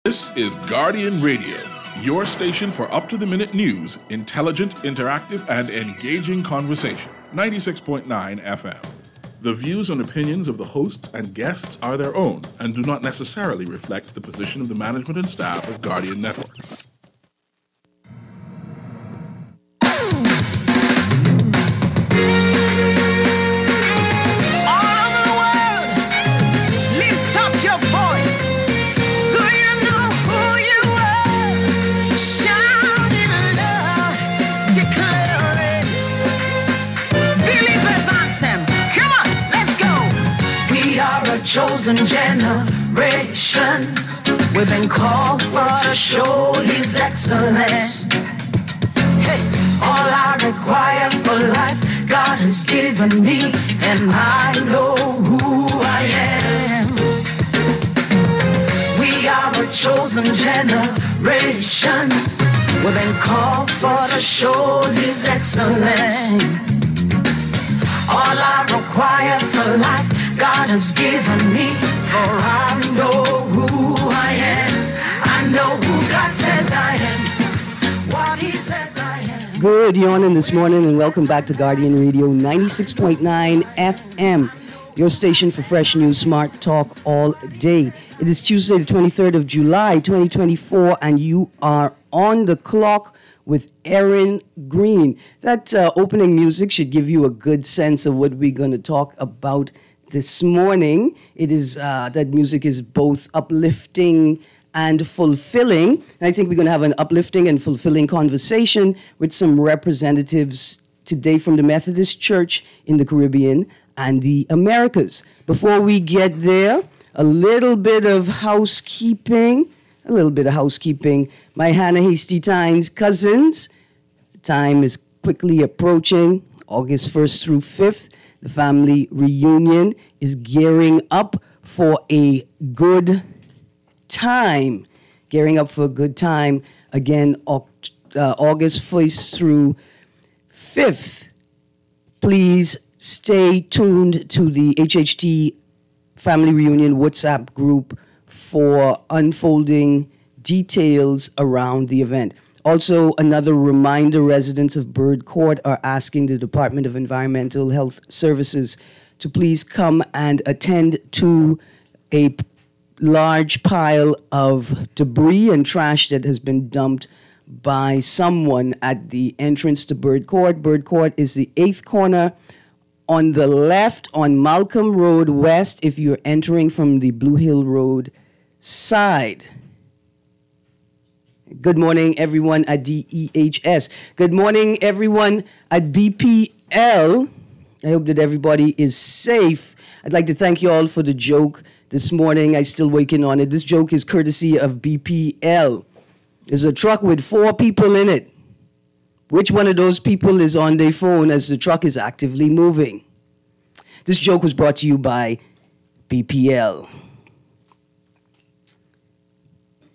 This is Guardian Radio, your station for up-to-the-minute news, intelligent, interactive, and engaging conversation. 96.9 FM. The views and opinions of the hosts and guests are their own and do not necessarily reflect the position of the management and staff of Guardian Network. Chosen generation, we've been called for to show His excellence. Hey, all I require for life, God has given me, and I know who I am. We are a chosen generation, we've been called for to show His excellence. All I require for life, God has given me, for I know who I am. I know who God says I am, what He says I am. Good morning this morning, and welcome back to Guardian Radio 96.9 FM, your station for fresh news, smart talk all day. It is Tuesday, the 23rd of July, 2024, and you are on the clock with Erin, Greene. That opening music should give you a good sense of what we're going to talk about this morning. It is that music is both uplifting and fulfilling. And I think we're going to have an uplifting and fulfilling conversation with some representatives today from the Methodist Church in the Caribbean and the Americas. Before we get there, a little bit of housekeeping. My Hannah Hasty Tynes cousins. The time is quickly approaching, August 1st through 5th. The family reunion is gearing up for a good time. Again, August 1st through 5th. Please stay tuned to the HHT Family Reunion WhatsApp group for unfolding details around the event. Also, another reminder, residents of Bird Court are asking the Department of Environmental Health Services to please come and attend to a large pile of debris and trash that has been dumped by someone at the entrance to Bird Court. Bird Court is the 8th corner on the left on Malcolm Road West if you're entering from the Blue Hill Road side. Good morning, everyone at DEHS. Good morning, everyone at BPL. I hope that everybody is safe. I'd like to thank you all for the joke this morning. I'm still working on it. This joke is courtesy of BPL. There's a truck with 4 people in it. Which one of those people is on their phone as the truck is actively moving? This joke was brought to you by BPL.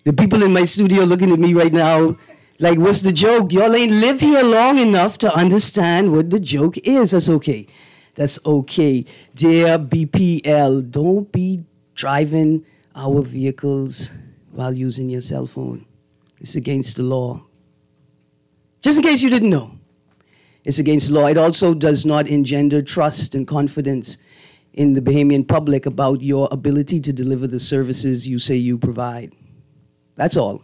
The people in my studio looking at me right now like, what's the joke? Y'all ain't lived here long enough to understand what the joke is. That's okay. That's okay. Dear BPL, don't be driving our vehicles while using your cell phone. It's against the law. Just in case you didn't know. It's against the law. It also does not engender trust and confidence in the Bahamian public about your ability to deliver the services you say you provide. That's all.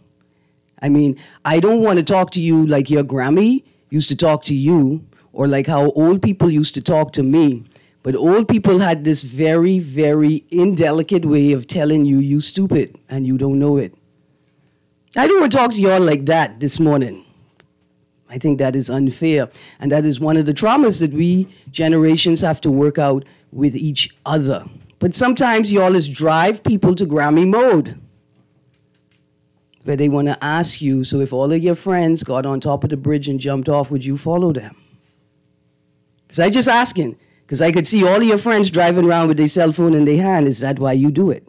I mean, I don't want to talk to you like your Grammy used to talk to you, or like how old people used to talk to me. But old people had this very, very indelicate way of telling you you stupid and you don't know it. I don't want to talk to y'all like that this morning. I think that is unfair. And that is one of the traumas that we generations have to work out with each other. But sometimes y'all is drive people to Grammy mode, where they want to ask you, so if all of your friends got on top of the bridge and jumped off, would you follow them? So I just asking, because I could see all of your friends driving around with their cell phone in their hand. Is that why you do it?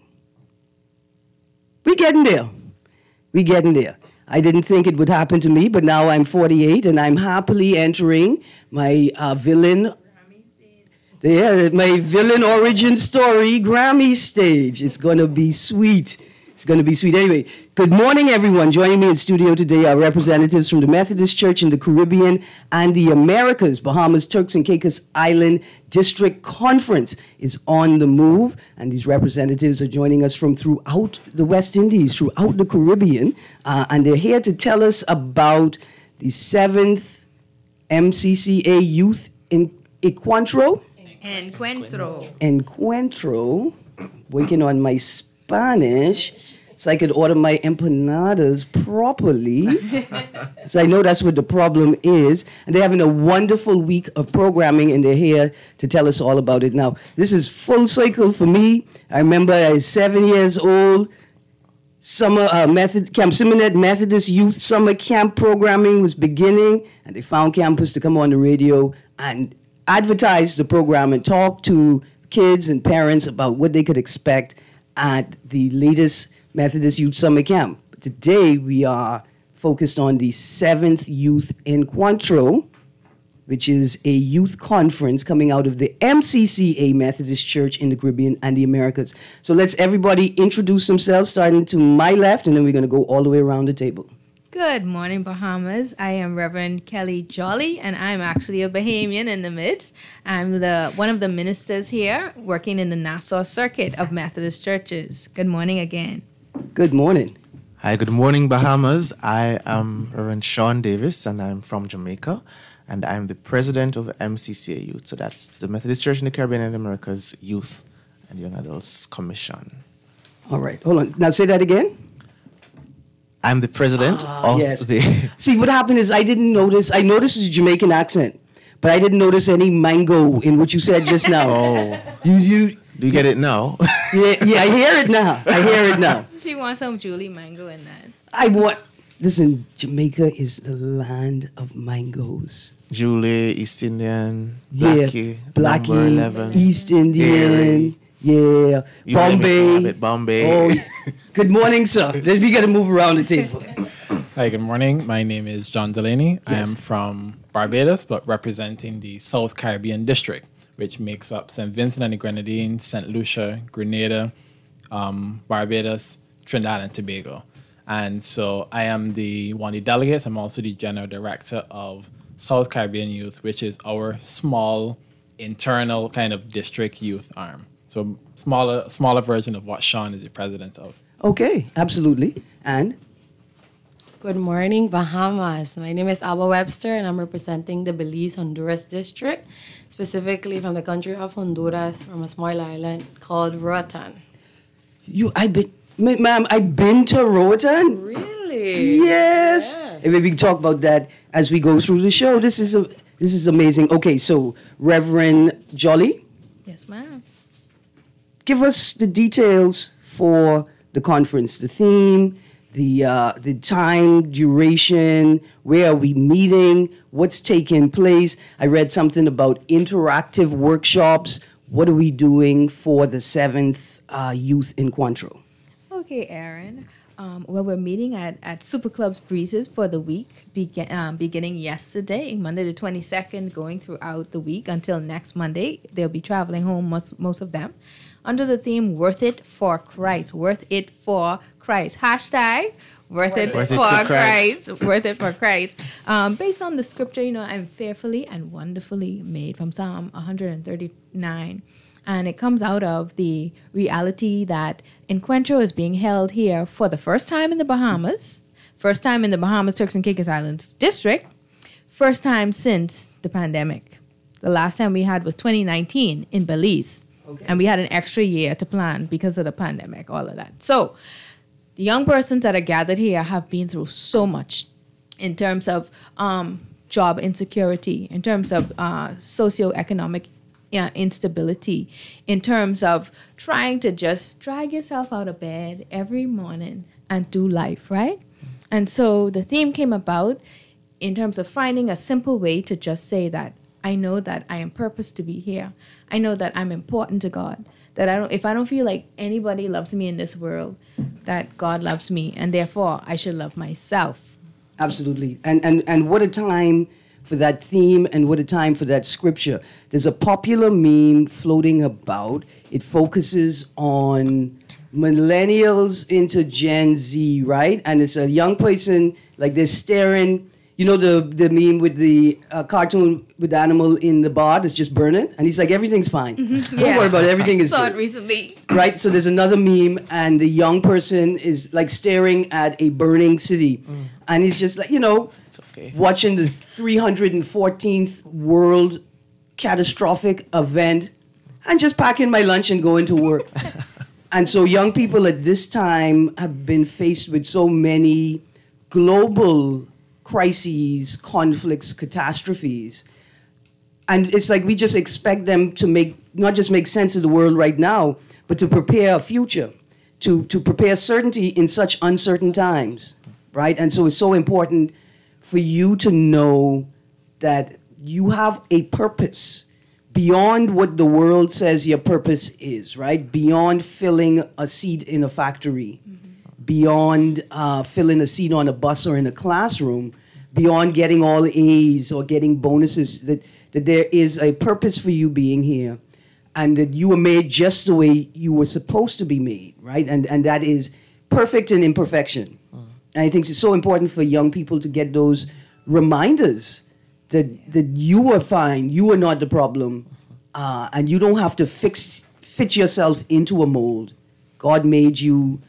We getting there. We getting there. I didn't think it would happen to me, but now I'm 48 and I'm happily entering my villain my villain origin story Grammy stage. It's going to be sweet. It's going to be sweet. Anyway, good morning, everyone. Joining me in studio today are representatives from the Methodist Church in the Caribbean and the Americas. Bahamas, Turks and Caicos Island District Conference is on the move, and these representatives are joining us from throughout the West Indies, throughout the Caribbean, and they're here to tell us about the 7th MCCA Youth Encuentro. Encuentro. Working on my Spanish so I could order my empanadas properly. So I know that's what the problem is. And they're having a wonderful week of programming, and they're here to tell us all about it. Now, this is full cycle for me. I remember I was 7 years old. Summer Camp Simonet Methodist Youth Summer Camp programming was beginning, and they found campus to come on the radio and advertise the program and talk to kids and parents about what they could expect at the latest Methodist Youth Summer Camp. But today we are focused on the 7th Youth Encuentro, which is a youth conference coming out of the MCCA Methodist Church in the Caribbean and the Americas. So let's everybody introduce themselves, starting to my left, and then we're going to go all the way around the table. Good morning, Bahamas. I am Reverend Kelly Jolly, and I'm actually a Bahamian in the midst. I'm one of the ministers here working in the Nassau Circuit of Methodist churches. Good morning again. Good morning. Hi, good morning, Bahamas. I am Reverend Sean Davis, and I'm from Jamaica, and I'm the president of MCCA Youth. So that's the Methodist Church in the Caribbean and the Americas Youth and Young Adults Commission. All right, hold on. Now say that again. I'm the president of the... See, what happened is I didn't notice. I noticed the Jamaican accent, but I didn't notice any mango in what you said just now. Oh. You Do you get it now? yeah, I hear it now. She wants some Julie mango in that. Listen, Jamaica is the land of mangoes. Julie, East Indian, Blackie, Blackie, Number 11, East Indian, Erin. yeah, You Bombay. Bombay. Oh, good morning, sir. We got to move around the table. Hi, good morning. My name is John Delaney. I am from Barbados, but representing the South Caribbean District, which makes up St. Vincent and the Grenadines, St. Lucia, Grenada, Barbados, Trinidad and Tobago. And so I am one of the delegates. I'm also the general director of South Caribbean Youth, which is our small internal kind of district youth arm. So smaller version of what Sean is the president of. Okay, absolutely. And? Good morning, Bahamas. My name is Alba Webster, and I'm representing the Belize, Honduras district, specifically from the country of Honduras, from a small island called Roatan. Ma'am, I've been to Roatan. Really? Yes. And maybe we can talk about that as we go through the show. This is amazing. Okay, so Reverend Jolly. Yes, ma'am. Give us the details for the conference, the theme, the time, duration, where are we meeting, what's taking place. I read something about interactive workshops. What are we doing for the 7th Youth Encuentro? Okay, Erin. Well, we're meeting at Super Club's Breezes for the week, beginning yesterday, Monday the 22nd, going throughout the week until next Monday. They'll be traveling home, most of them, under the theme Worth It for Christ. Worth It for Christ. Hashtag Worth It for Christ. Worth It for Christ. Based on the scripture, I'm fearfully and wonderfully made, from Psalm 139. And it comes out of the reality that Encuentro is being held here for the first time in the Bahamas, first time in the Bahamas, Turks and Caicos Islands District, first time since the pandemic. The last time we had was 2019 in Belize. Okay. And we had an extra year to plan because of the pandemic, all of that. So the young persons that are gathered here have been through so much in terms of job insecurity, in terms of socioeconomic instability, in terms of trying to just drag yourself out of bed every morning and do life, right? And so the theme came about in terms of finding a simple way to just say that I know that I am purposed to be here. I know that I'm important to God. That if I don't feel like anybody loves me in this world, that God loves me, and therefore I should love myself. Absolutely. And what a time for that theme, and what a time for that scripture. There's a popular meme floating about. It focuses on millennials into Gen Z, right? And it's a young person, like they're staring. You know the meme with the cartoon with the animal in the bar that's just burning? And he's like, everything's fine. Don't worry about it, everything is Saw good. it recently. Right? So there's another meme, and the young person is like staring at a burning city. And he's just like, It's okay. watching this 314th world catastrophic event and just packing my lunch and going to work. And so young people at this time have been faced with so many global crises, conflicts, catastrophes. And it's like we just expect them to not just make sense of the world right now, but to prepare a future, to prepare certainty in such uncertain times, right? And so it's so important for you to know that you have a purpose beyond what the world says your purpose is, right? Beyond filling a seat in a factory, beyond filling a seat on a bus or in a classroom, beyond getting all A's or getting bonuses, that there is a purpose for you being here, and that you were made just the way you were supposed to be made, right? And that is perfect in imperfection. And I think it's so important for young people to get those reminders that you are fine, you are not the problem, and you don't have to fit yourself into a mold. God made you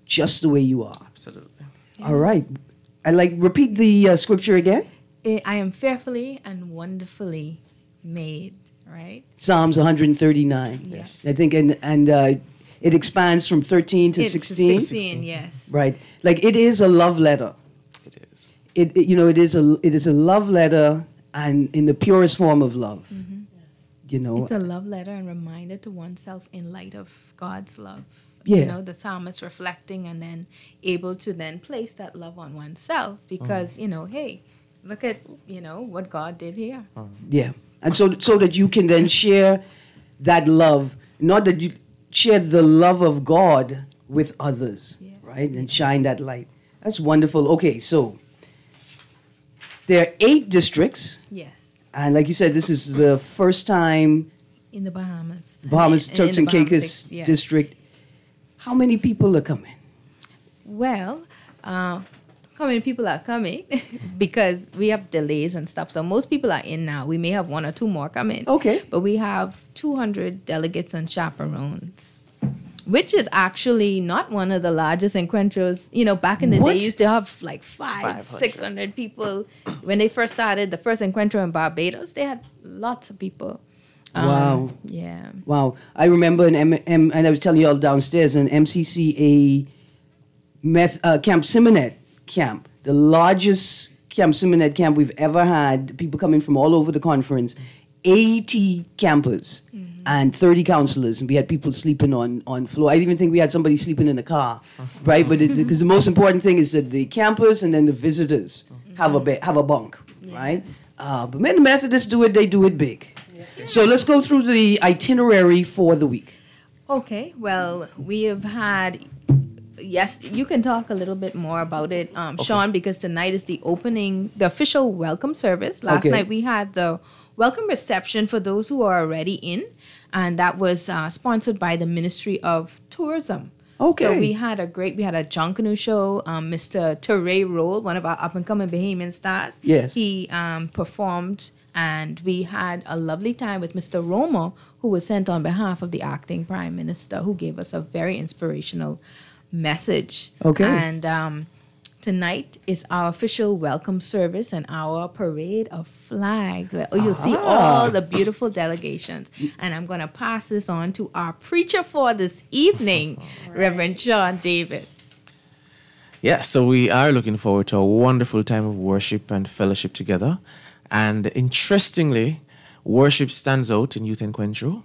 just the way you are. Absolutely. All right. And repeat the scripture again. I am fearfully and wonderfully made, right? Psalms 139. Yes. I think, and it expands from 13 to It's 16. 16, yes. Right. Like it is a love letter. It is. It is a love letter, and in the purest form of love. It's a love letter and reminder to oneself in light of God's love. Yeah. The psalmist reflecting and then able to then place that love on oneself because, hey, look at, what God did here. Yeah. And so that you can then share that love, not that you share the love of God with others, right? And shine that light. That's wonderful. Okay, so there are 8 districts. Yes. And like you said, this is the first time In the Bahamas. Turks in and the Bahamas, Caicos yeah. district. How many people are coming? Well, how many people are coming? Because we have delays and stuff. So most people are in now. We may have 1 or 2 more coming. Okay. But we have 200 delegates and chaperones, which is actually not one of the largest encuentros. Back in the What? day, you used to have like 500. 600 people. When they first started the first encuentro in Barbados, they had lots of people. Wow. Yeah. Wow. I remember and I was telling you all downstairs, an MCCA Camp Simonet camp, the largest Camp Simonet camp we've ever had, people coming from all over the conference, 80 campers and 30 counselors, and we had people sleeping on floor. I even think we had somebody sleeping in the car, right? But because the most important thing is that the campers and then the visitors have a bunk, right? But when the Methodists do it, they do it big. So let's go through the itinerary for the week. Okay. Well, we have had. Yes, you can talk a little bit more about it, Sean, because tonight is the official welcome service. Last night we had the welcome reception for those who are already in, and that was sponsored by the Ministry of Tourism. Okay. So we had a John Canoe show. Mr. Teray Roll, one of our up-and-coming Bahamian stars. Yes. He performed, and we had a lovely time with Mr. Roma, who was sent on behalf of the acting Prime Minister, who gave us a very inspirational message. Okay. And tonight is our official welcome service and our parade of flags. You'll see all the beautiful delegations. And I'm going to pass this on to our preacher for this evening, Reverend Sean Davis. Yeah, so we are looking forward to a wonderful time of worship and fellowship together. And interestingly, worship stands out in Youth Encuentro.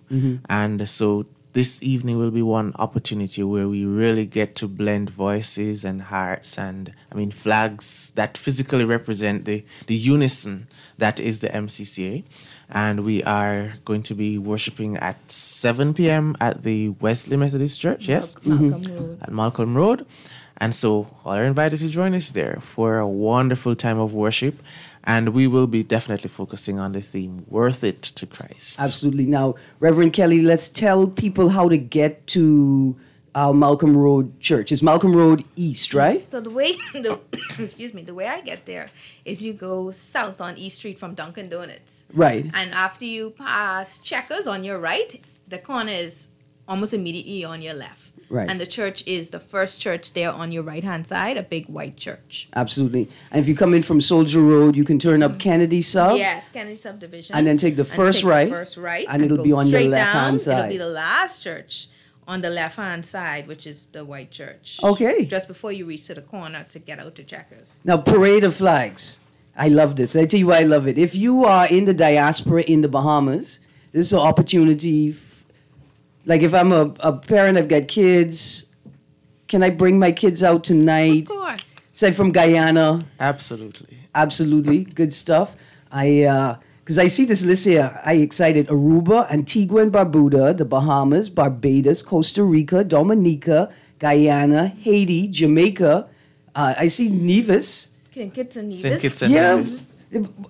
And so this evening will be one opportunity where we really get to blend voices and hearts and, flags that physically represent the unison that is the MCCA. And we are going to be worshiping at 7 p.m. at the Wesley Methodist Church, yes? Malcolm Road. At Malcolm Road. And so all are invited to join us there for a wonderful time of worship. And we will be definitely focusing on the theme, Worth It to Christ. Absolutely. Now, Reverend Kelly, let's tell people how to get to Malcolm Road Church. It's Malcolm Road East, right? So the way, excuse me, the way I get there is you go south on East Street from Dunkin' Donuts. Right. And after you pass Checkers on your right, the corner is almost immediately on your left. Right. And the church is the first church there on your right-hand side, a big white church. Absolutely. And if you come in from Soldier Road, you can turn up Kennedy Sub. Yes, Kennedy Subdivision. And then take the first right. And it'll go be on your straight left-hand down. side. It'll be the last church on the left-hand side, which is the white church. Okay. Just before you reach to the corner to get out to Checkers. Now, Parade of Flags. I love this. I tell you why I love it. If you are in the diaspora in the Bahamas, this is an opportunity. Like if I'm a parent, I've got kids. Can I bring my kids out tonight? Of course. Say from Guyana. Absolutely. Absolutely. Good stuff. Because I see this list here. I excited. Aruba, Antigua and Barbuda, the Bahamas, Barbados, Costa Rica, Dominica, Guyana, Haiti, Jamaica. I see Nevis. St. Kitts and Nevis. St. Kitts and Nevis.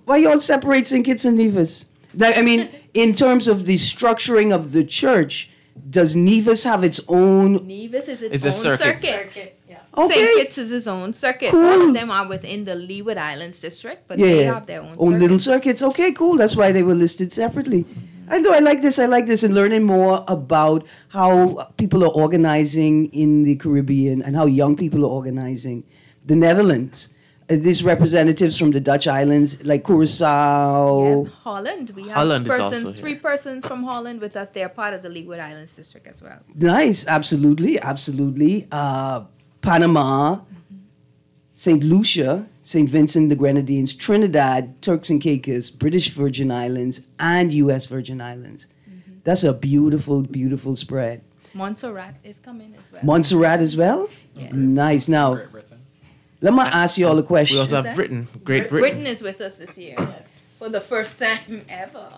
Why y'all separate St. Kitts and Nevis? I mean, in terms of the structuring of the church, does Nevis have its own? Nevis is It's its a own circuit. circuit. Yeah. Okay. St. Kitts is its own circuit. Cool. All of them are within the Leeward Islands district, but they have their own little circuits. circuits. Okay, cool. That's why they were listed separately. I know. I like this. And learning more about how people are organizing in the Caribbean and how young people are organizing. The Netherlands. These representatives from the Dutch islands, like Curacao. Yeah, Holland. We have Holland is also here. 3 persons from Holland with us. They're part of the Leeward Islands district as well. Nice. Absolutely. Panama, St. Lucia, St. Vincent the Grenadines, Trinidad, Turks and Caicos, British Virgin Islands, and U.S. Virgin Islands. That's a beautiful, beautiful spread. Montserrat is coming as well. Montserrat as well? Yes. Nice. Now, Great Britain. let me ask you all a question. We also that? have Britain, Great Britain. Britain is with us this year for the first time ever.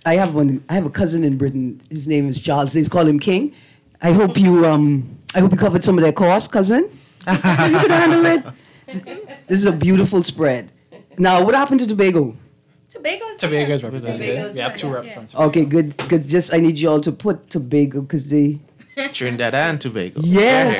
I have a cousin in Britain. His name is Charles. They call him King. I hope you covered some of their costs, cousin. You can handle it. This is a beautiful spread. Now, what happened to Tobago? Tobago is represented. We have 2 reps from Tobago. Okay, good. Just I need you all to put Tobago because they. Trinidad and Tobago. Yes,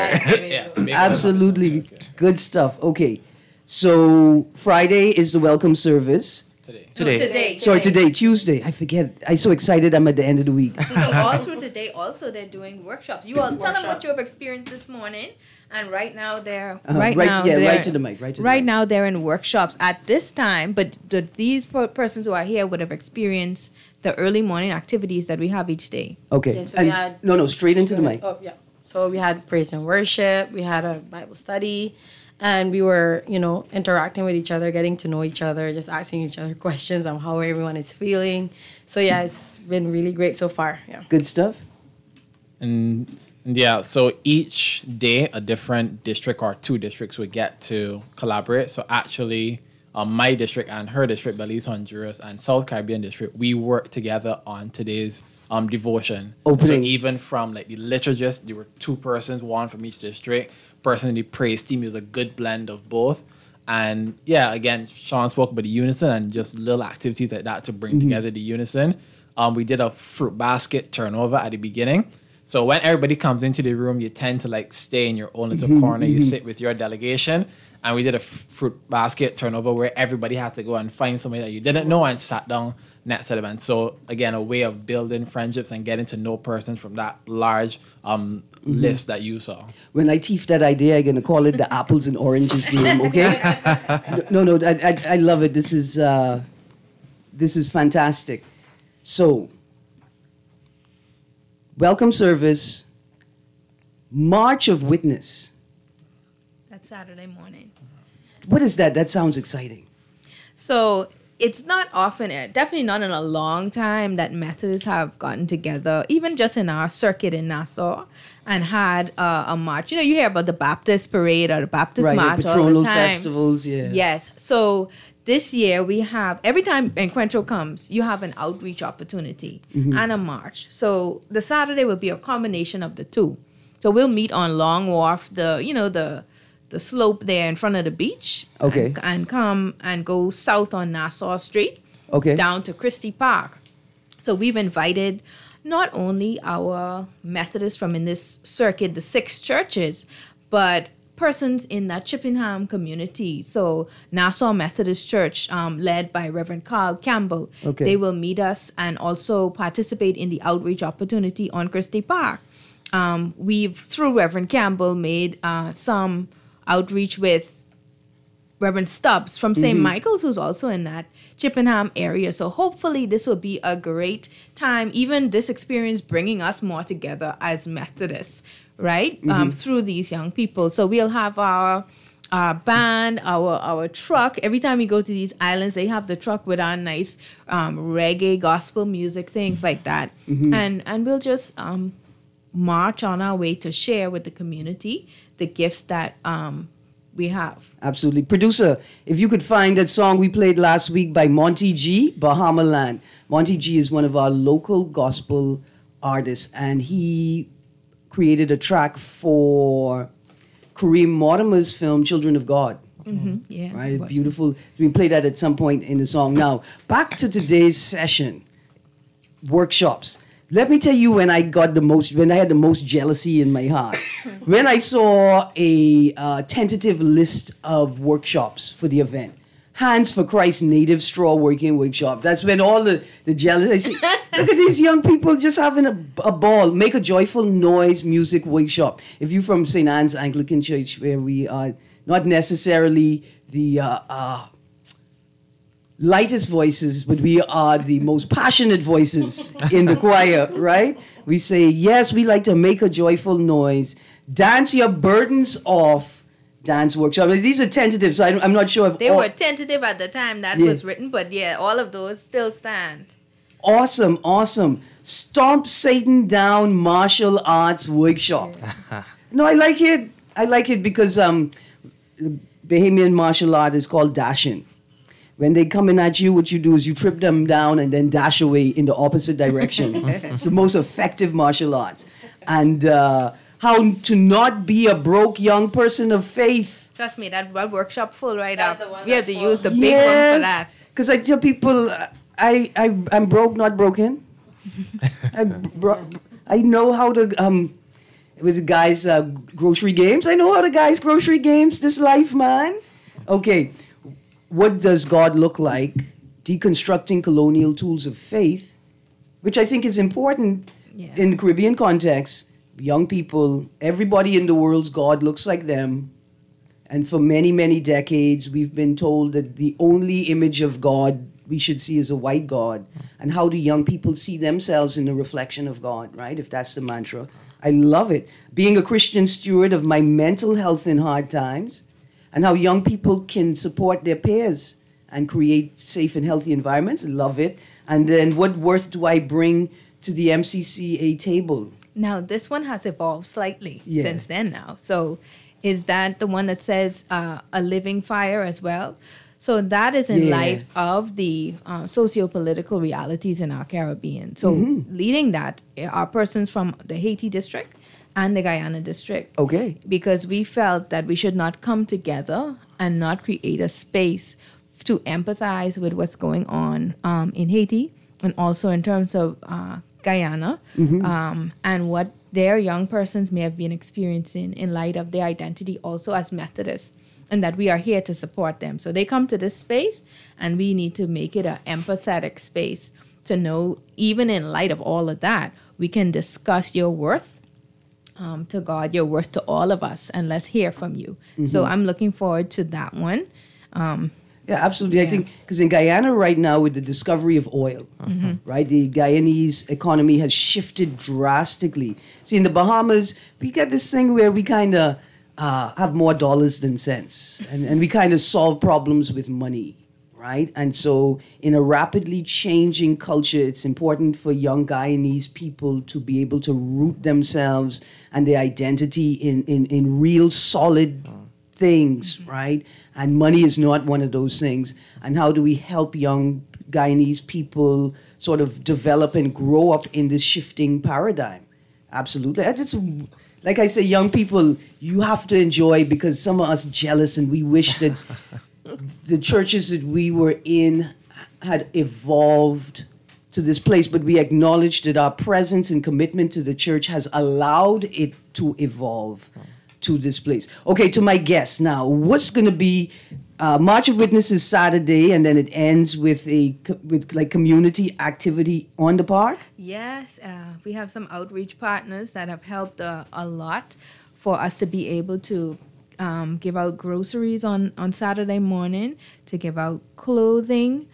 Yeah, Tobago is absolutely. represented. Good stuff. Okay, so Friday is the welcome service. Today. Sorry, today, Tuesday. I forget. I'm so excited. I'm at the end of the week. So all through today, also they're doing workshops. You all tell them what you have experienced this morning, and right now they're Right to the mic. Right now they're in workshops at this time, but these persons who are here would have experienced the early morning activities that we have each day. Okay. Yeah, so we had- no, straight into the mic. Oh, yeah. So we had praise and worship, we had a Bible study, and we were, interacting with each other, getting to know each other, just asking each other questions on how everyone is feeling. So yeah, it's been really great so far. Yeah. Good stuff. And yeah, so each day a different district or 2 districts would get to collaborate. So actually, my district and her district, Belize, Honduras, and South Caribbean district, we work together on today's devotion. Opening. So even from like the liturgist, there were 2 persons, one from each district. Person in the praise team was a good blend of both. And yeah, again, Sean spoke about the unison and just little activities like that to bring together the unison. We did a fruit basket turnover at the beginning. So when everybody comes into the room, you tend to like stay in your own little corner. You sit with your delegation. And we did a fruit basket turnover where everybody had to go and find somebody that you didn't know and sat down next to them. And so again, a way of building friendships and getting to know persons from that large list that you saw. When I teach that idea, I'm gonna call it the apples and oranges game. Okay? No, I love it. This is fantastic. So, welcome service, March of Witness. That's Saturday morning. What is that? That sounds exciting. So it's not often, definitely not in a long time, that Methodists have gotten together, even just in our circuit in Nassau, and had a march. You hear about the Baptist parade or the Baptist march all the patronal time. festivals, yeah. Yes. So this year we have, every time Encuentro comes, you have an outreach opportunity and a march. So the Saturday will be a combination of the 2. So we'll meet on Long Wharf, the slope there in front of the beach. Okay. And come and go south on Nassau Street. Okay. Down to Christie Park. So we've invited not only our Methodists from in this circuit, the 6 churches, but persons in that Chippenham community. So Nassau Methodist Church, led by Reverend Carl Campbell, Okay. they will meet us and also participate in the outreach opportunity on Christie Park. We've, through Reverend Campbell, made some outreach with Reverend Stubbs from St. Michael's, who's also in that Chippenham area. So hopefully this will be a great time, even this experience bringing us more together as Methodists, right? Through these young people. So we'll have our band, our truck. Every time we go to these islands, they have the truck with our nice reggae, gospel music, things like that. And we'll just march on our way to share with the community the gifts that we have. Absolutely. Producer, if you could find that song we played last week by Monty G, Bahama Land. Monty G is one of our local gospel artists, and he created a track for Kareem Mortimer's film Children of God. Yeah. Right? Beautiful. We play that at some point in the song. Now, back to today's session. Workshops. Let me tell you when I had the most jealousy in my heart. When I saw a tentative list of workshops for the event. Hands for Christ Native Straw Working Workshop. That's when all the jealousy, I say, look at these young people just having a ball. Make a Joyful Noise Music Workshop. If you're from St. Anne's Anglican Church, where we are not necessarily the lightest voices, but we are the most passionate voices in the choir, right? We say, yes, we like to make a joyful noise. Dance your burdens off. Dance workshop. These are tentative, so I'm not sure if They were tentative at the time that was written, but yeah, all of those still stand. Awesome, awesome. Stomp Satan Down Martial Arts Workshop. No, I like it. I like it because Bahamian martial art is called dashing. When they coming at you, what you do is you trip them down and then dash away in the opposite direction. It's the most effective martial arts. And how to not be a broke young person of faith. Trust me, that workshop full right That's up. the one We have to that's use the full. big one for that. Because I tell people, I'm broke, not broken. I know how to, with the guys' grocery games, I know how the guys' grocery games this life, man. Okay. What does God look like? Deconstructing colonial tools of faith, which I think is important in the Caribbean context. Young people, everybody in the world's God looks like them. And for many, many decades, we've been told that the only image of God we should see is a white God. And how do young people see themselves in the reflection of God, right? If that's the mantra. I love it. Being a Christian steward of my mental health in hard times. And how young people can support their peers and create safe and healthy environments. Love it. And then what worth do I bring to the MCCA table? Now, this one has evolved slightly since then now. So is that the one that says a living fire as well? So that is in light of the socio-political realities in our Caribbean. So leading that are persons from the Haiti district and the Guyana district. Okay. Because we felt that we should not come together and not create a space to empathize with what's going on in Haiti and also in terms of Guyana and what their young persons may have been experiencing in light of their identity also as Methodists, and that we are here to support them. So they come to this space and we need to make it an empathetic space to know, even in light of all of that, we can discuss your worth to God, your worth to all of us, and let's hear from you. So I'm looking forward to that one. Yeah, absolutely. I think because in Guyana right now with the discovery of oil, right, the Guyanese economy has shifted drastically. See, in the Bahamas, we got this thing where we kind of have more dollars than cents, and we kind of solve problems with money, right? And so in a rapidly changing culture, it's important for young Guyanese people to be able to root themselves and their identity in real solid things, right? And money is not one of those things. And how do we help young Guyanese people sort of develop and grow up in this shifting paradigm? Absolutely. It's, like I say, young people, you have to enjoy, because some of us jealous and we wish that the churches that we were in had evolved to this place, but we acknowledge that our presence and commitment to the church has allowed it to evolve to this place. Okay, to my guests now, what's going to be March of Witnesses Saturday, and then it ends with like community activity on the park? Yes, we have some outreach partners that have helped a lot for us to be able to give out groceries on Saturday morning, to give out clothing.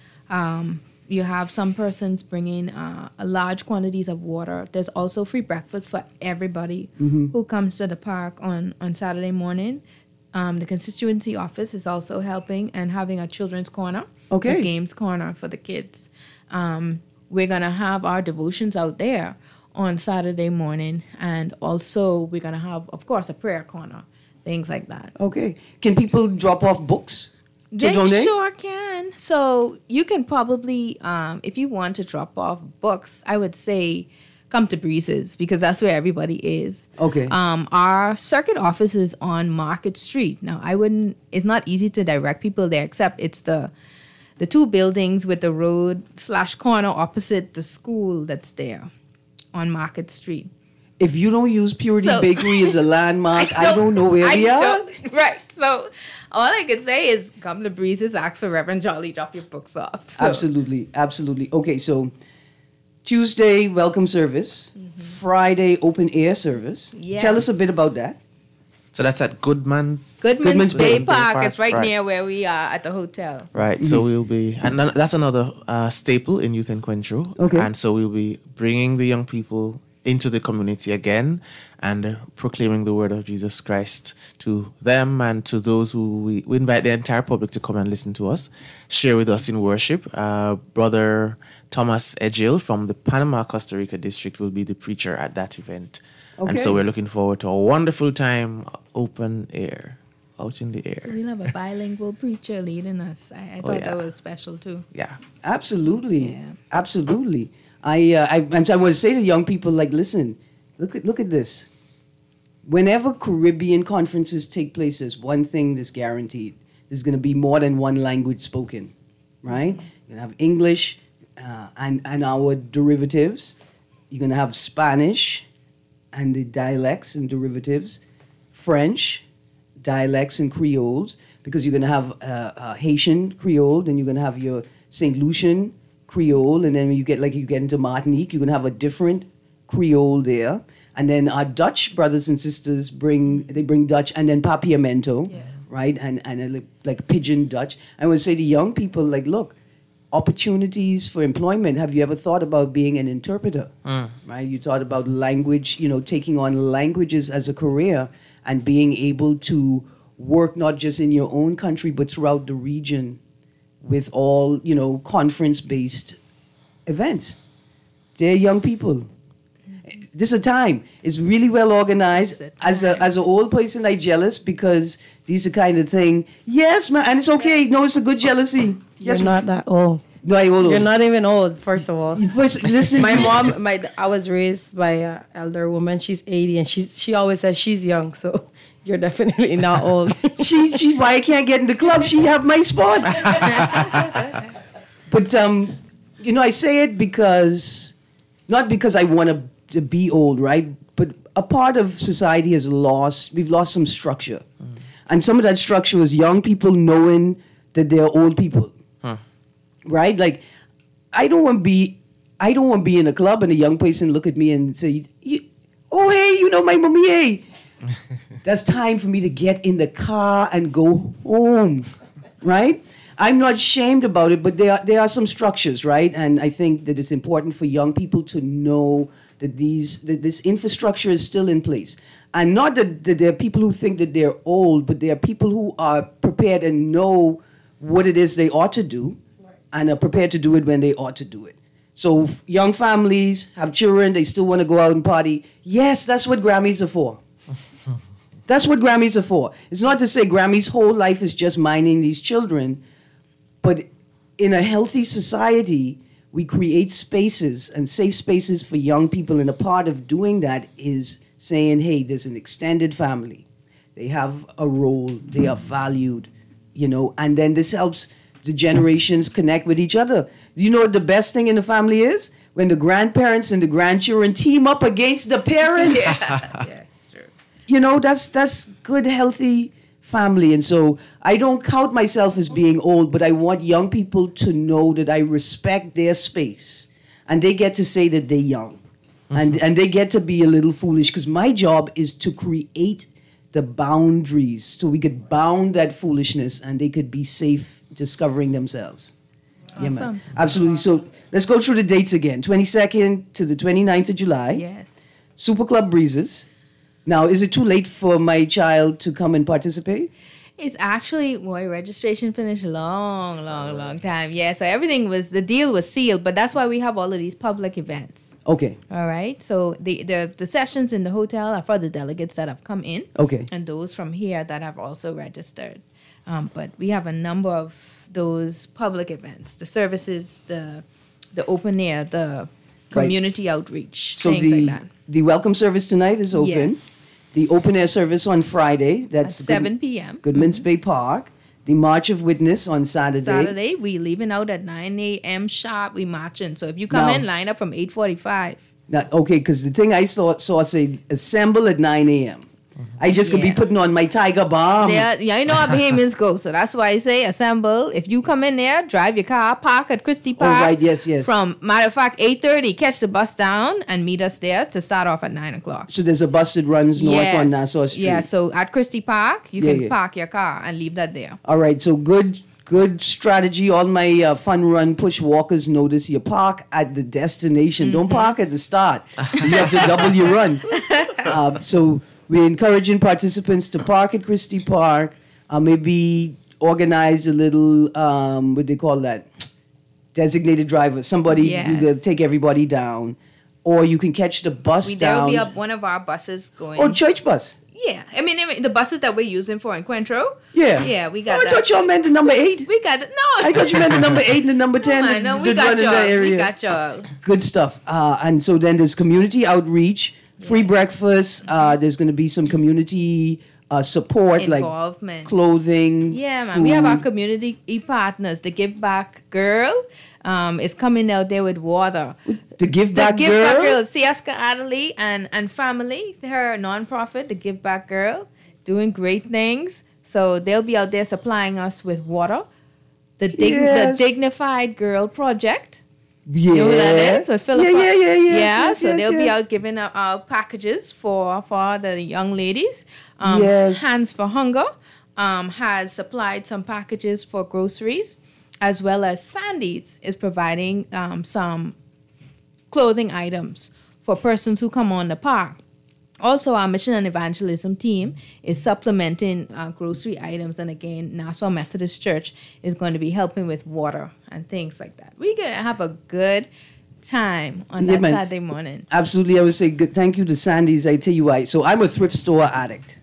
You have some persons bringing large quantities of water. There's also free breakfast for everybody who comes to the park on Saturday morning. The constituency office is also helping and having a children's corner, a games corner for the kids. We're going to have our devotions out there on Saturday morning, and also we're going to have, of course, a prayer corner, things like that. Okay. Can people drop off books? They sure can. So you can probably, if you want to drop off books, I would say come to Breezes, because that's where everybody is. Okay. Our circuit office is on Market Street. Now, it's not easy to direct people there, except it's the two buildings with the road/corner opposite the school that's there on Market Street. If you don't use Purity Bakery as a landmark, I don't know where we are. Right. So all I could say is come to Breezes, ask for Reverend Jolly, drop your books off. So. Absolutely. Absolutely. Okay, so Tuesday, welcome service. Friday, open air service. Yes. Tell us a bit about that. So that's at Goodman's Bay Park. It's right near where we are at the hotel. Right. So we'll be, and that's another staple in Youth Encuentro. Okay. And so we'll be bringing the young people into the community again and proclaiming the word of Jesus Christ to them and to those who we invite the entire public to come and listen to us, share with us in worship. Brother Thomas Ejil from the Panama, Costa Rica district will be the preacher at that event. Okay. And so we're looking forward to a wonderful time, open air, out in the air. We'll have a bilingual preacher leading us. I thought that was special too. Yeah. Absolutely. Yeah. Absolutely. I want to say to young people, like, listen, look at this. Whenever Caribbean conferences take place, there's one thing that's guaranteed. There's going to be more than one language spoken, right? You're going to have English and our derivatives. You're going to have Spanish and the dialects and derivatives, French, dialects and Creoles, because you're going to have Haitian Creole, then you're going to have your St. Lucian Creole, and then when you get into Martinique, you're going to have a different Creole there. And then our Dutch brothers and sisters bring Dutch, and then Papiamento, right? And like Pidgin Dutch. I would say to young people, like, look, opportunities for employment. Have you ever thought about being an interpreter? Right? You thought about language, taking on languages as a career and being able to work not just in your own country, but throughout the region with all, conference-based events. They're young people. This is a time. It's really well organized. As an old person, I jealous because these are kind of thing. Yes, man, and it's okay. No, it's a good jealousy. Yes, You're not that old. No, I'm old. You're not even old, first of all. Listen, My mom, I was raised by an elder woman. She's 80, and she always says she's young, so you're definitely not old. she why I can't get in the club? She have my spot. But I say it because not because I want to be old, right? But a part of society we've lost some structure. And some of that structure is young people knowing that they're old people. Right? Like, I don't want to be in a club and a young person look at me and say, oh, hey, my mommy, hey. That's time for me to get in the car and go home, right? I'm not ashamed about it, but there are some structures, right? And I think that it's important for young people to know that this infrastructure is still in place. And not that there are people who think that they're old, but there are people who are prepared and know what it is they ought to do and are prepared to do it when they ought to do it. So young families have children, they still want to go out and party. Yes, that's what Grammys are for. That's what Grammys are for. It's not to say Grammy's whole life is just minding these children, but in a healthy society, we create spaces and safe spaces for young people, and a part of doing that is saying, hey, there's an extended family. They have a role. They are valued, and then this helps the generations connect with each other. You know what the best thing in the family is? When the grandparents and the grandchildren team up against the parents. Yeah, it's true. You know, that's good, healthy family. And so I don't count myself as being old, but I want young people to know that I respect their space. And they get to say that they're young. And they get to be a little foolish, because my job is to create the boundaries so we could bound that foolishness and they could be safe discovering themselves. Yeah, man. Awesome. Absolutely. So let's go through the dates again. 22nd to the 29th of July. Yes. Super Club Breezes. Now, is it too late for my child to come and participate? It's actually, registration finished long time. Yeah, so the deal was sealed, but that's why we have all of these public events. Okay. All right. So the sessions in the hotel are for the delegates that have come in. Okay. And those from here that have also registered. But we have a number of those public events, the services, the open air, the community outreach, So things like that. the welcome service tonight is open. Yes. The open air service on Friday. That's At 7 p.m. Goodman's Bay Park. The March of Witness on Saturday. Saturday, we leaving out at 9 a.m. sharp. We marching. So if you come Now- in, line up from 8:45. Now, okay, because the thing I saw say assemble at 9 a.m. I just could be Yeah. putting on my Tiger Balm. Yeah, you know how Bahamians go. So that's why I say assemble. If you come in there, drive your car, park at Christie Park. right, yes. From, matter of fact, 8:30, catch the bus down and meet us there to start off at 9 o'clock. So there's a bus that runs north on Nassau Street. Yeah, so at Christie Park, you Yeah, can yeah. park your car and leave that there. All right, so good strategy. All my fun run push walkers notice you park at the destination. Don't park at the start. You have to double your run. So we're encouraging participants to park at Christie Park. Maybe organize a little, what do they call that? Designated driver. Somebody Yes. to take everybody down. Or you can catch the bus There will down. be one of our buses going. Oh, church bus. Yeah, I mean the buses that we're using for Encuentro. Yeah. Yeah, we got I that. thought y'all meant the number 8. We got it. No, I thought you meant the number 8 and the number 10. I know we that got run in that y'all. We area. got y'all. Good stuff. And so then there's community outreach, free breakfast. There's going to be some community support, Involvement. like clothing. Yeah, man. We have our food. community partners. The Give Back Girl is coming out there with water. The Give The Back Give Girl. Back Girl, Siaska Adderley and family, her nonprofit, the Give Back Girl, doing great things. So they'll be out there supplying us with water. The Yes. Dignified Girl Project. Yeah. You know who that is? With Philippa. Yeah. Yes, so yes, they'll be yes. out giving out packages for the young ladies. Yes. Hands for Hunger has supplied some packages for groceries, as well as Sandy's is providing some clothing items for persons who come on the park. Also, our mission and evangelism team is supplementing grocery items. And again, Nassau Methodist Church is going to be helping with water and things like that. We're going to have a good time on that man. Saturday morning. Absolutely. I would say good, thank you to Sandy's. I tell you why. So I'm a thrift store addict,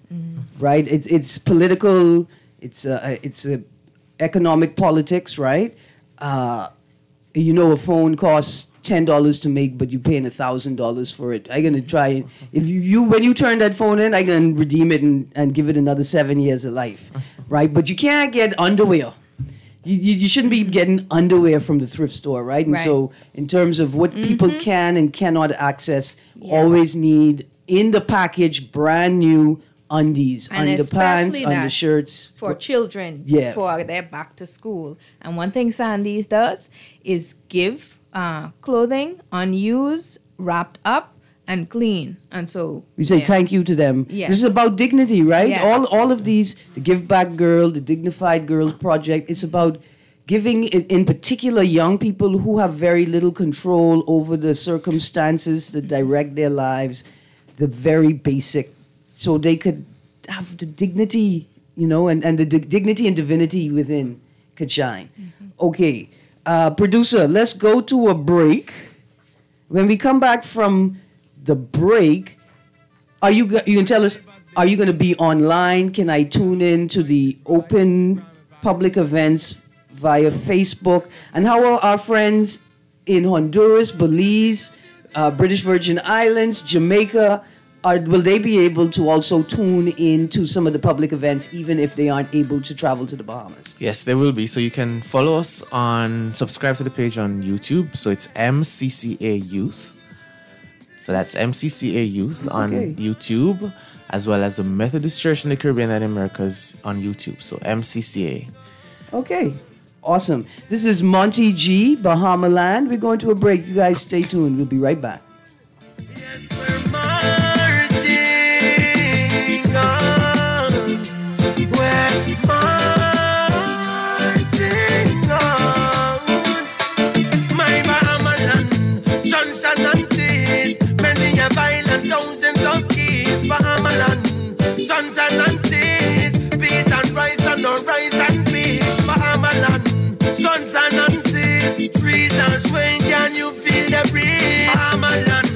right? It's political. It's economic politics, right? You know, a phone costs $10 to make, but you're paying $1,000 for it. I'm gonna try. If you when you turn that phone in, I can redeem it and give it another 7 years of life, right? But you can't get underwear. You shouldn't be getting underwear from the thrift store, right? And Right. so, in terms of what people can and cannot access, always need in the package brand new undies, And underpants, especially that undershirts. for children Yeah. for their back to school. And one thing Sandy's does is give clothing unused, wrapped up, and clean. And so We say yeah. thank you to them. Yes. This is about dignity, right? Yes. All of these, the Give Back Girl, the Dignified Girls Project, it's about giving, in particular, young people who have very little control over the circumstances that direct their lives, the very basic, so they could have the dignity, you know, and the dignity and divinity within could shine. Okay, producer, let's go to a break. When we come back from the break, you can tell us, are you going to be online? Can I tune in to the open public events via Facebook? And how are our friends in Honduras, Belize, British Virgin Islands, Jamaica, will they be able to also tune into some of the public events even if they aren't able to travel to the Bahamas? Yes, there will be. So you can follow us subscribe to the page on YouTube. So it's MCCA Youth. So that's MCCA Youth on YouTube, as well as the Methodist Church in the Caribbean and Americas on YouTube. So MCCA. Okay. Awesome. This is Monty G, Bahama Land. We're going to a break. You guys stay tuned. We'll be right back. Sons and seas, peace and rise and no rise and peace. Bahama land, sons and seas, trees and swing, can you feel the breeze? Bahama land,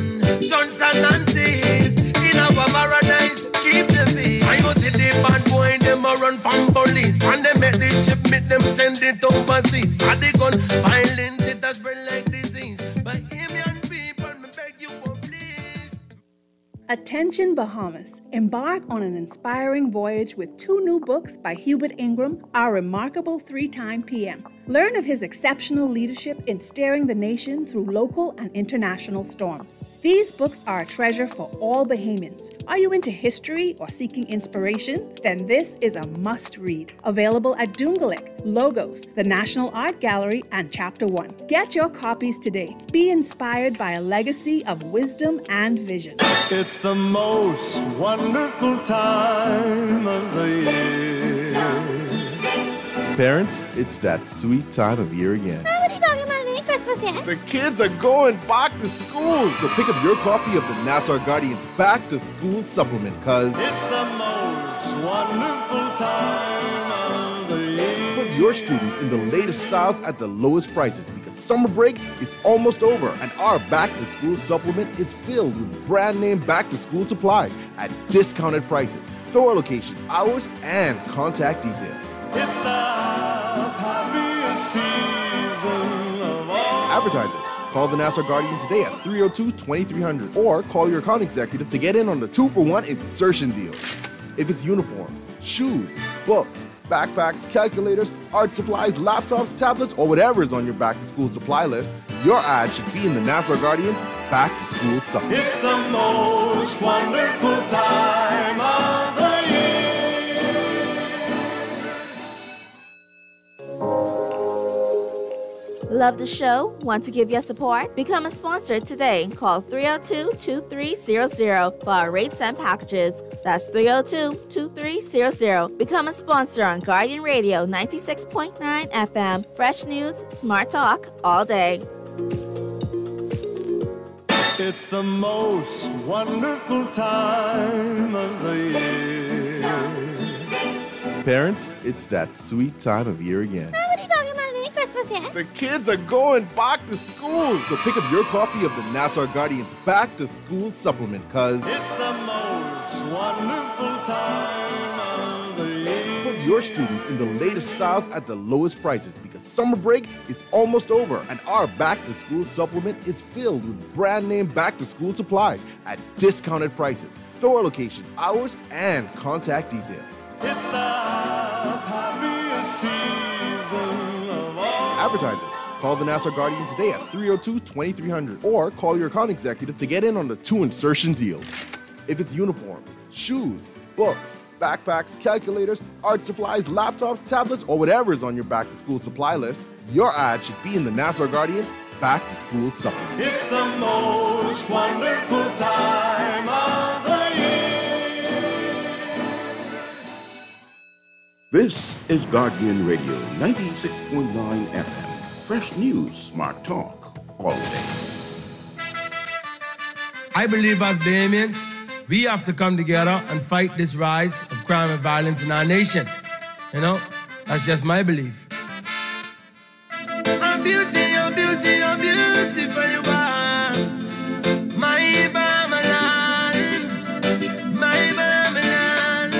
sons and seas, in our paradise, keep the peace. I go see the bad boy, them a run from police, and they make the ship, meet them send it overseas. And they gun violence, it has spread like disease. But him young people, me beg you for please. Attention Bahamas. Embark on an inspiring voyage with 2 new books by Hubert Ingram, Our Remarkable 3-Time PM. Learn of his exceptional leadership in steering the nation through local and international storms. These books are a treasure for all Bahamians. Are you into history or seeking inspiration? Then this is a must-read. Available at Doongalik, Logos, the National Art Gallery, and Chapter 1. Get your copies today. Be inspired by a legacy of wisdom and vision. It's the most wonderful time of the year. Parents, it's that sweet time of year again. What are you talking about any Christmas yet? The kids are going back to school, so pick up your copy of the Nassau Guardian's Back to School Supplement, cause it's the most wonderful time of the year. Put your students in the latest styles at the lowest prices, because summer break is almost over, and our Back to School Supplement is filled with brand name back to school supplies at discounted prices, store locations, hours, and contact details. It's the happiest season of all. Advertisers, call the Nassau Guardian today at 302-2300 or call your account executive to get in on the 2-for-1 insertion deal. If it's uniforms, shoes, books, backpacks, calculators, art supplies, laptops, tablets, or whatever is on your back-to-school supply list, your ad should be in the Nassau Guardian's Back-to-School Supplement. It's the most wonderful time of the year. Love the show? Want to give your support? Become a sponsor today. Call 302-2300 for our rates and packages. That's 302-2300. Become a sponsor on Guardian Radio 96.9 FM. Fresh news, smart talk, all day. It's the most wonderful time of the year. Parents, it's that sweet time of year again. What are you talking about any Christmas yet? The kids are going back to school, so pick up your copy of the Nassau Guardian's Back to School Supplement, cause it's the most wonderful time of the year. Put your students in the latest styles at the lowest prices, because summer break is almost over, and our Back to School Supplement is filled with brand name back to school supplies at discounted prices, store locations, hours, and contact details. It's the happiest season of all. Advertisers, call the Nassau Guardian today at 302-2300 or call your account executive to get in on the 2 insertion deal. If it's uniforms, shoes, books, backpacks, calculators, art supplies, laptops, tablets, or whatever is on your back-to-school supply list, your ad should be in the Nassau Guardian's Back to School Supplement. It's the most wonderful time of the year. This is Guardian Radio 96.9 FM. Fresh news, smart talk, all day. I believe as Bahamians, we have to come together and fight this rise of crime and violence in our nation. You know, that's just my belief. I'm beauty, I'm beauty, I'm beautiful you are. My Bahama land, my Bahama land.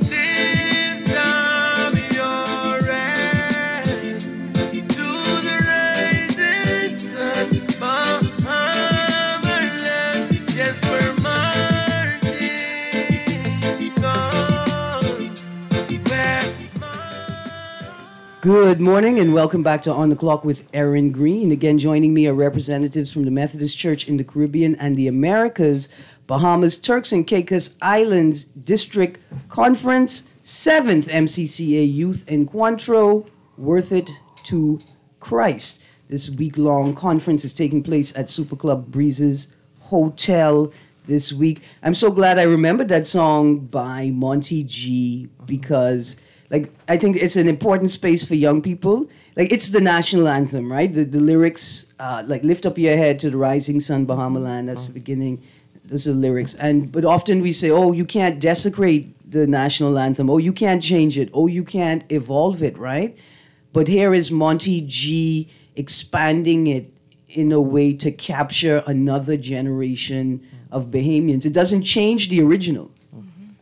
Lift up your hands to the rising sun. Bahama land, yes, we're Good morning and welcome back to On the Clock with Erin Greene. Again, joining me are representatives from the Methodist Church in the Caribbean and the Americas, Bahamas, Turks and Caicos Islands District Conference, 7th MCCA Youth Encuentro, Worth It to Christ. This week-long conference is taking place at Super Club Breezes Hotel this week. I'm so glad I remembered that song by Monty G because I think it's an important space for young people. It's the national anthem, right? The lyrics, lift up your head to the rising sun, Bahama land. That's the beginning. Those are the lyrics. But often we say, oh, you can't desecrate the national anthem. Oh, you can't change it. Oh, you can't evolve it, right? But here is Monty G expanding it in a way to capture another generation of Bahamians. It doesn't change the original.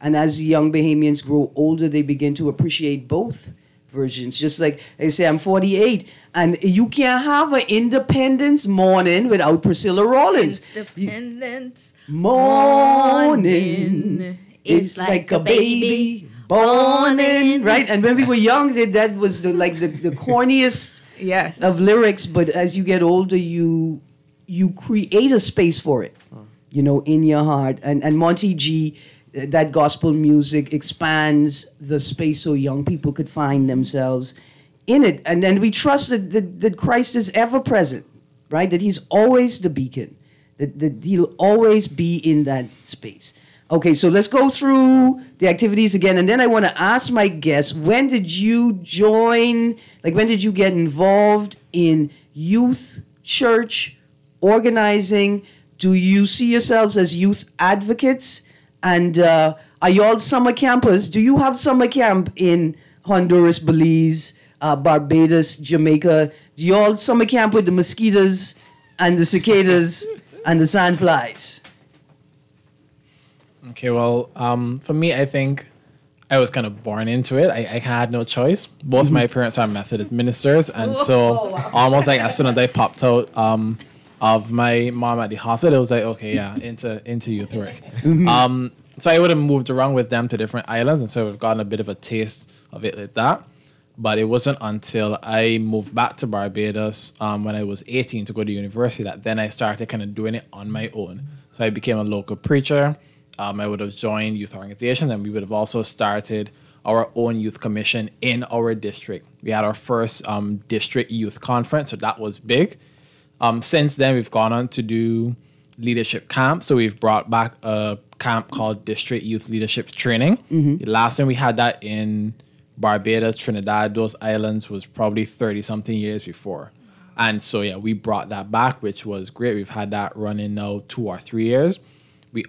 And as young Bahamians grow older, they begin to appreciate both versions. Just like they say, I'm 48, and you can't have an Independence morning without Priscilla Rollins. Independence morning is like a baby born in, right? And when we were young, that was the corniest of lyrics. But as you get older, you create a space for it, in your heart. And Monty G, that gospel music expands the space so young people could find themselves in it. And then we trust that Christ is ever present, right? That he's always the beacon, that he'll always be in that space. Okay, so let's go through the activities again. And then I want to ask my guests, when did you join, when did you get involved in youth, church, organizing? Do you see yourselves as youth advocates? And are y'all summer campers? Do you have summer camp in Honduras, Belize, Barbados, Jamaica? Do y'all summer camp with the mosquitoes and the cicadas and the sandflies? Okay, well, for me, I think I was kind of born into it. I had no choice. Both my parents are Methodist ministers, and so almost as soon as I popped out of my mom at the hospital, it was okay, yeah, into youth work. So I would have moved around with them to different islands, and so I've gotten a bit of a taste of it like that. But it wasn't until I moved back to Barbados when I was 18 to go to university that then I started kind of doing it on my own. So I became a local preacher. I would have joined youth organizations, and we would have also started our own youth commission in our district. We had our first district youth conference, so that was big. Since then, we've gone on to do leadership camp. So we've brought back a camp called District Youth Leadership Training. The last time we had that in Barbados, Trinidad, those islands was probably 30-something years before. And so, yeah, we brought that back, which was great. We've had that running now 2 or 3 years. We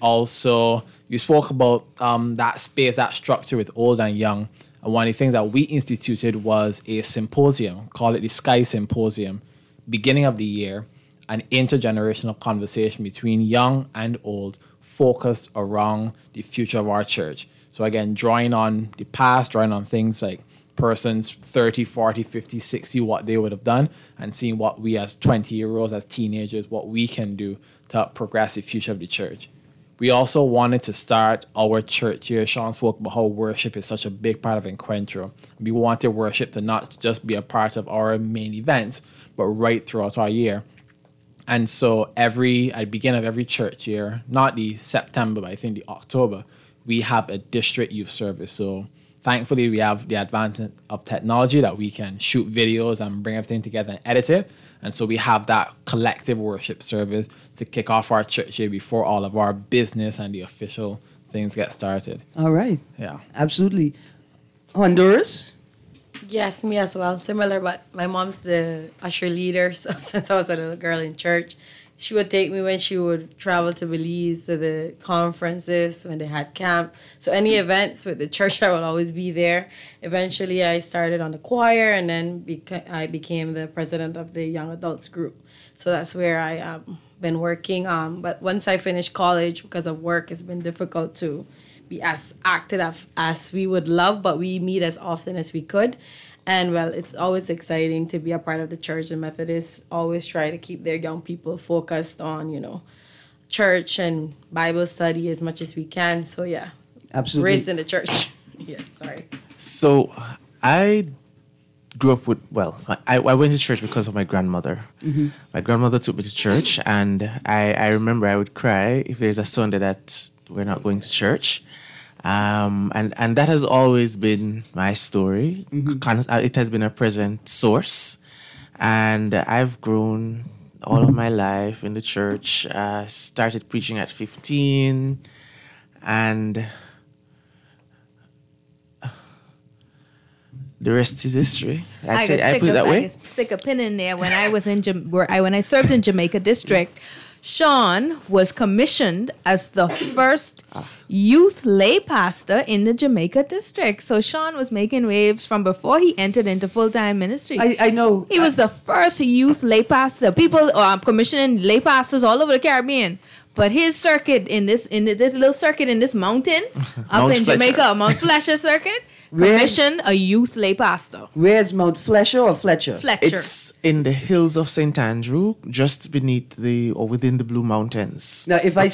spoke about that space, that structure with old and young. And one of the things that we instituted was a symposium, call it the Sky Symposium, beginning of the year, an intergenerational conversation between young and old focused around the future of our church. So again, drawing on the past, drawing on things like persons 30, 40, 50, 60, what they would have done, and seeing what we as 20-year-olds, as teenagers, what we can do to progress the future of the church. We also wanted to start our church year. Sean spoke about how worship is such a big part of Encuentro. We wanted worship to not just be a part of our main events, but right throughout our year. And so at the beginning of every church year, not the September, but I think the October, we have a district youth service. So thankfully, we have the advancement of technology that we can shoot videos and bring everything together and edit it. And so we have that collective worship service to kick off our church year before all of our business and the official things get started. All right. Yeah. Absolutely. Honduras? Yes, me as well. Similar, but my mom's the usher leader. So since I was a little girl in church, she would take me when she would travel to Belize to the conferences when they had camp. So any events with the church, I would always be there. Eventually, I started on the choir, and then I became the president of the young adults group. So that's where I been working. But once I finished college, because of work, it's been difficult to be as active as we would love, but we meet as often as we could. And, well, it's always exciting to be a part of the church. And Methodists always try to keep their young people focused on, church and Bible study as much as we can. So, yeah. Absolutely. Raised in the church. Yeah, sorry. So I grew up with, I went to church because of my grandmother. My grandmother took me to church, and I remember I would cry if there's a Sunday that we're not going to church. And that has always been my story. It has been a present source. And I've grown all of my life in the church. Started preaching at 15, and the rest is history. I put it that way. Stick a pin in there. When I was when I served in Jamaica District, Sean was commissioned as the first youth lay pastor in the Jamaica District. So Sean was making waves from before he entered into full-time ministry. I know. He was the first youth lay pastor. People commissioning lay pastors all over the Caribbean. But his circuit this little circuit in this mountain up in Jamaica, Mount Fletcher circuit, commissioned a youth lay pastor. Where's Mount Fletcher or Fletcher? Fletcher. It's in the hills of St. Andrew, just beneath within the Blue Mountains. Now, if I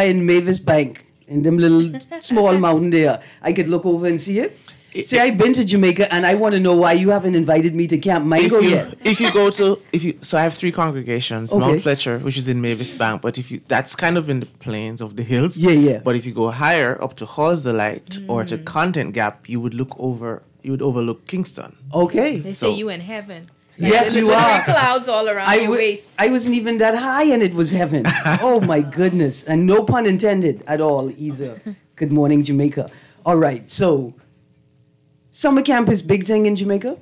in Mavis Bank, in them little small mountain there, I could look over and see it. See, I've been to Jamaica, and I want to know why you haven't invited me to Camp Mango yet. So I have 3 congregations. Okay. Mount Fletcher, which is in Mavis Bank, but that's kind of in the plains of the hills. Yeah. But if you go higher up to Halls Delight or to Content Gap, you would overlook Kingston. Okay. They say you in heaven. Yes, you are. Clouds all around your waist. I wasn't even that high, and it was heaven. Oh my goodness, and no pun intended at all either. Good morning, Jamaica. All right, so. Summer camp is big thing in Jamaica?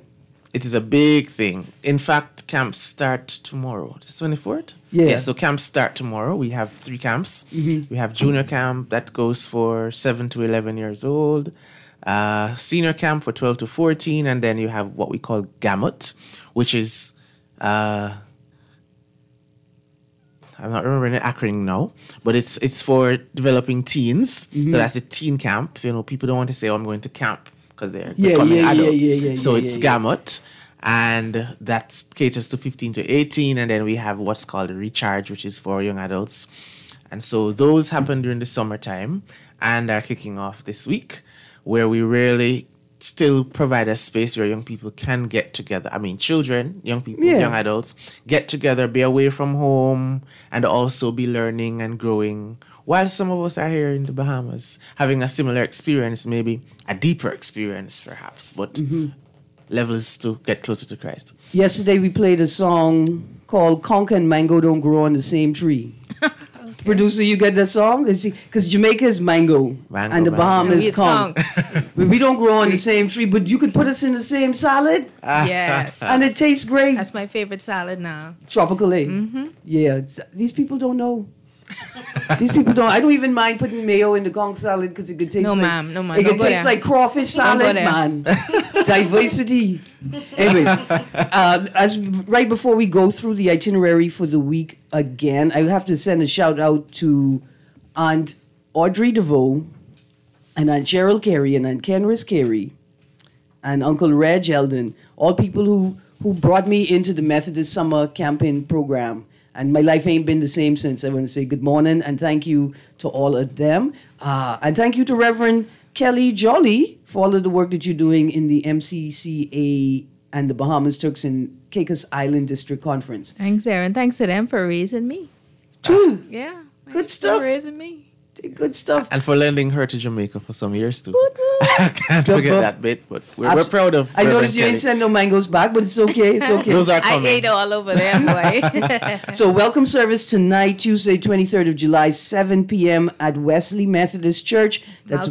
It is a big thing. In fact, camps start tomorrow. It's 24th? Yeah. So camps start tomorrow. We have 3 camps. We have junior camp that goes for 7 to 11 years old. Senior camp for 12 to 14. And then you have what we call Gamut, which is... I'm not remembering the acronym now, but it's for developing teens. So that's a teen camp. So, people don't want to say, I'm going to camp, because they're becoming adult. So it's Gamut, and that caters to 15 to 18. And then we have what's called a Recharge, which is for young adults. And so those happen during the summertime and are kicking off this week, where we really still provide a space where young people can get together. I mean, children, young people, young adults, get together, be away from home, and also be learning and growing. While some of us are here in the Bahamas having a similar experience, maybe a deeper experience perhaps, but levels to get closer to Christ. Yesterday we played a song called Conch and Mango Don't Grow on the Same Tree. Okay. Producer, you get that song? Because Jamaica is mango and the Bahamas is conch. We don't grow on the same tree, but you could put us in the same salad. Yes. And it tastes great. That's my favorite salad now. Tropical, eh? Yeah. These people don't know. These people don't. I don't even mind putting mayo in the conch salad because it could taste No, ma'am. It could taste like crawfish salad, man. Diversity. Anyway, as right before we go through the itinerary for the week again, I have to send a shout out to Aunt Audrey DeVoe and Aunt Cheryl Carey and Aunt Kenris Carey and Uncle Reg Eldon, all people who brought me into the Methodist Summer Camping Program. And my life ain't been the same since. I want to say good morning and thank you to all of them. And thank you to Reverend Kelly Jolly for all of the work that you're doing in the MCCA and the Bahamas, Turks and Caicos Island District Conference. Thanks, Erin. Thanks to them for raising me. Too. Yeah. Good stuff. For raising me. Good stuff. And for lending her to Jamaica for some years too. I can't forget that bit, but we're proud of I noticed you ain't sent no mangoes back, but it's okay. It's okay. Those are coming. I ate all over there, boy. So welcome service tonight, Tuesday, 23rd of July, 7 p.m. at Wesley Methodist Church. That's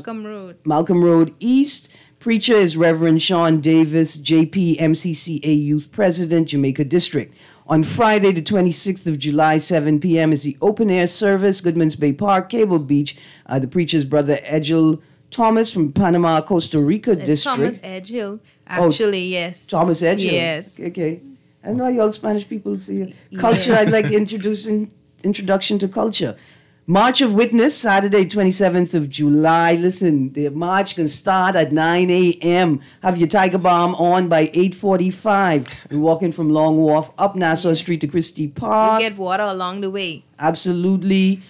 Malcolm Road East. Preacher is Reverend Sean Davis, JP, MCCA Youth President, Jamaica District. On Friday, the 26th of July, 7 p.m. is the open-air service, Goodman's Bay Park, Cable Beach. The preacher's brother, Edgel Thomas from Panama, Costa Rica District. Thomas Edgel, actually, yes. Thomas Edgel? Yes. Okay. I know you all Spanish people see culture. I'd like introduction to culture. March of Witness, Saturday, 27th of July. Listen, the march can start at 9 a.m. Have your Tiger Bomb on by 8:45. We're walking from Long Wharf up Nassau Street to Christie Park. You get water along the way. Absolutely.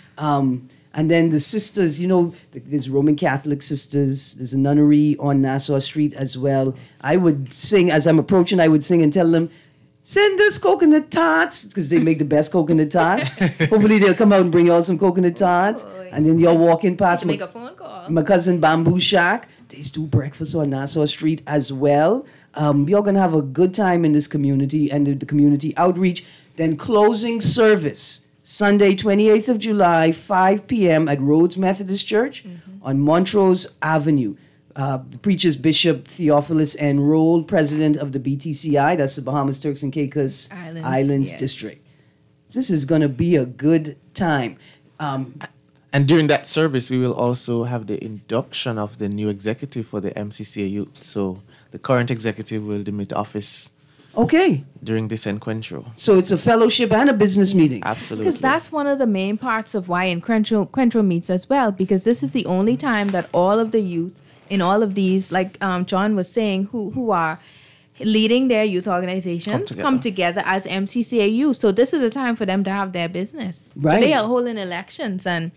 And then the sisters, you know, there's Roman Catholic sisters. There's a nunnery on Nassau Street as well. I would sing, as I'm approaching, I would sing and tell them, send us coconut tarts, because they make the best coconut tarts. Hopefully they'll come out and bring y'all some coconut tarts. And then y'all walking past make a phone call. My cousin Bamboo Shack. They do breakfast on Nassau Street as well. You're going to have a good time in this community and the community outreach. Then closing service, Sunday, 28th of July, 5 p.m. at Rhodes Methodist Church on Montrose Avenue. The preacher's Bishop Theophilus N. Roll, president of the BTCI, that's the Bahamas, Turks and Caicos Islands District. This is going to be a good time. And during that service, we will also have the induction of the new executive for the MCCA Youth. So the current executive will demit office. Okay. During this encuentro. So it's a fellowship and a business meeting. Absolutely. Because that's one of the main parts of why Encuentro meets as well, because this is the only time that all of the youth in all of these, like John was saying, who are leading their youth organizations come together as MCCA youth. So this is a time for them to have their business. Right. So they are holding elections and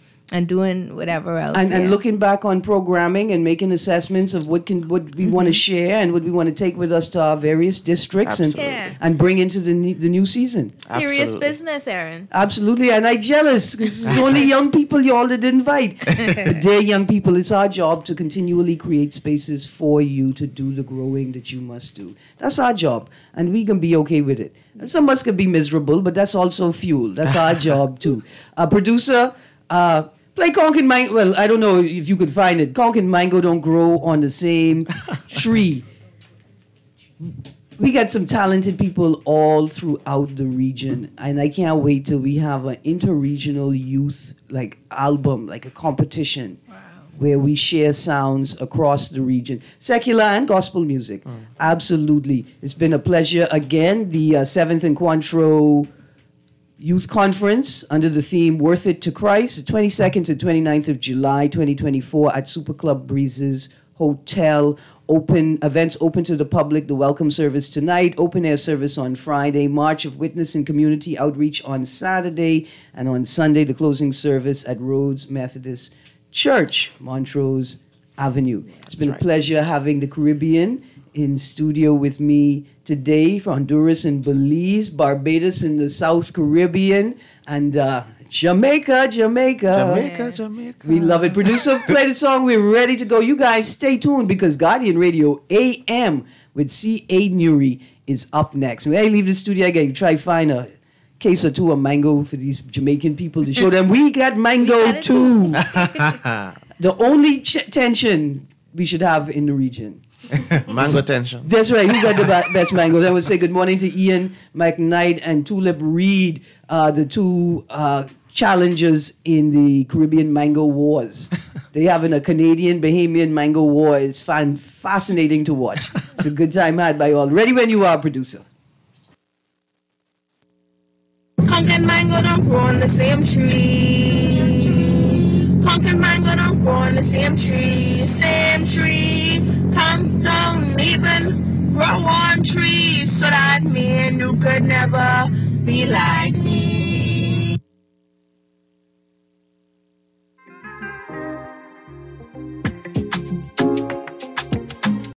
doing whatever else. And looking back on programming and making assessments of what we want to share and what we want to take with us to our various districts and bring into the new season. Serious business, Erin. Absolutely. And I'm jealous because it's only young people you all did invite. But they're young people. It's our job to continually create spaces for you to do the growing that you must do. That's our job. And we can be okay with it. And some of us can be miserable, but that's also fuel. That's our job too. Producer, play Conk and Mango. Well, I don't know if you could find it. Conk and Mango don't grow on the same tree. We got some talented people all throughout the region, and I can't wait till we have an interregional youth album, like a competition, where we share sounds across the region, secular and gospel music. Absolutely, it's been a pleasure again. The 7th Encuentro Youth Conference under the theme Worth It to Christ, the 22nd to 29th of July 2024 at Super Club Breezes Hotel. Events open to the public, the welcome service tonight, open air service on Friday, March of Witness and Community Outreach on Saturday, and on Sunday, the closing service at Rhodes Methodist Church, Montrose Avenue. It's been a pleasure having the Caribbean in studio with me today, from Honduras and Belize, Barbados in the South Caribbean, and Jamaica. We love it. Producer, play the song. We're ready to go. You guys stay tuned because Guardian Radio AM with C.A. Nuri is up next. When I leave the studio, I gotta try to find a case or two of mango for these Jamaican people to show them we got mango too. The only tension we should have in the region. Mango tension. That's right. Who got the best mangoes? I would say good morning to Ian McKnight and Tulip Reed, the two challengers in the Caribbean Mango Wars. They having a Canadian Bahamian Mango War. It's fascinating to watch. It's a good time had by all. Ready when you are, producer. Conk and mango don't grow on the same tree. Conk and mango don't grow on the same tree. Same tree. Conk don't even grow on trees. So that mean you could never be like